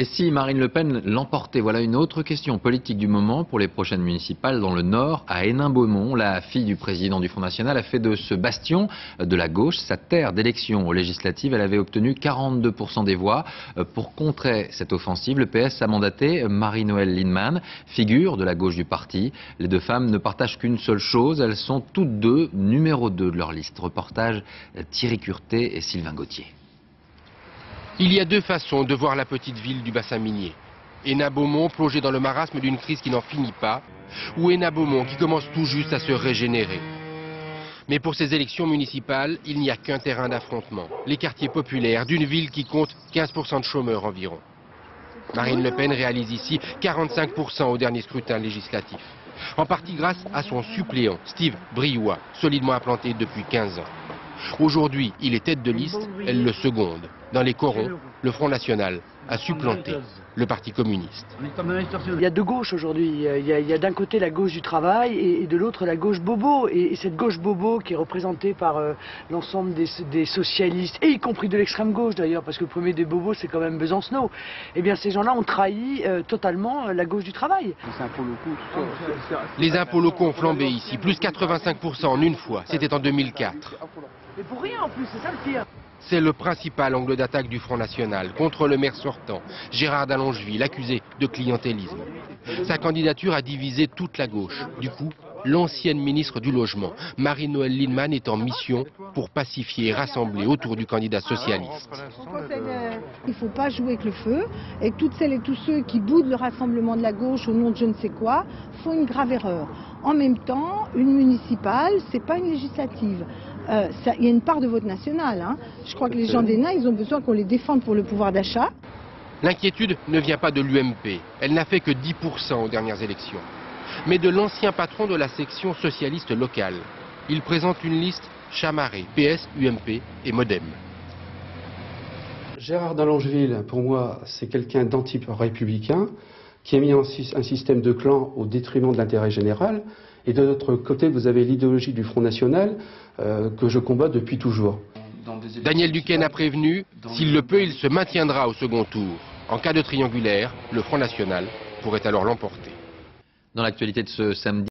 Et si Marine Le Pen l'emportait? Voilà une autre question politique du moment pour les prochaines municipales dans le Nord. À Hénin-Beaumont, la fille du président du Front National a fait de ce bastion de la gauche sa terre d'élection aux législatives. Elle avait obtenu 42% des voix. Pour contrer cette offensive, le PS a mandaté Marie-Noëlle Lienemann, figure de la gauche du parti. Les deux femmes ne partagent qu'une seule chose, elles sont toutes deux numéro 2 de leur liste. Reportage Thierry Curté et Sylvain Gauthier. Il y a deux façons de voir la petite ville du bassin minier. Hénin-Beaumont plongé dans le marasme d'une crise qui n'en finit pas, ou Hénin-Beaumont qui commence tout juste à se régénérer. Mais pour ces élections municipales, il n'y a qu'un terrain d'affrontement, les quartiers populaires d'une ville qui compte 15% de chômeurs environ. Marine Le Pen réalise ici 45% au dernier scrutin législatif, en partie grâce à son suppléant, Steve Briouat, solidement implanté depuis 15 ans. Aujourd'hui, il est tête de liste, elle le seconde. Dans les corons, le Front National a supplanté le Parti communiste. Il y a deux gauches aujourd'hui. Il y a d'un côté la gauche du travail et de l'autre la gauche bobo. Et cette gauche bobo qui est représentée par l'ensemble des socialistes, et y compris de l'extrême gauche d'ailleurs, parce que le premier des bobos c'est quand même Besancenot. Eh bien ces gens-là ont trahi totalement la gauche du travail. Les impôts locaux ont flambé ici, plus 85% en une fois. C'était en 2004. Mais pour rien en plus, c'est ça le pire. C'est le principal angle d'attaque du Front National contre le maire sortant, Gérard Dallongeville, accusé de clientélisme. Sa candidature a divisé toute la gauche. Du coup, l'ancienne ministre du Logement, Marie-Noëlle Lienemann, est en mission pour pacifier et rassembler autour du candidat socialiste. Il ne faut pas jouer avec le feu, et toutes celles et tous ceux qui boudent le rassemblement de la gauche au nom de je ne sais quoi font une grave erreur. En même temps, une municipale, c'est pas une législative. Il y a une part de vote national. Je crois que les gens d'Hénin, ils ont besoin qu'on les défende pour le pouvoir d'achat. L'inquiétude ne vient pas de l'UMP. Elle n'a fait que 10% aux dernières élections. Mais de l'ancien patron de la section socialiste locale. Il présente une liste chamarrée, PS, UMP et Modem. Gérard Dallongeville, pour moi, c'est quelqu'un d'anti-républicain qui a mis un système de clan au détriment de l'intérêt général. Et de l'autre côté, vous avez l'idéologie du Front National que je combats depuis toujours. Daniel Duquesne a prévenu, s'il le peut, il se maintiendra au second tour. En cas de triangulaire, le Front National pourrait alors l'emporter. Dans l'actualité de ce samedi,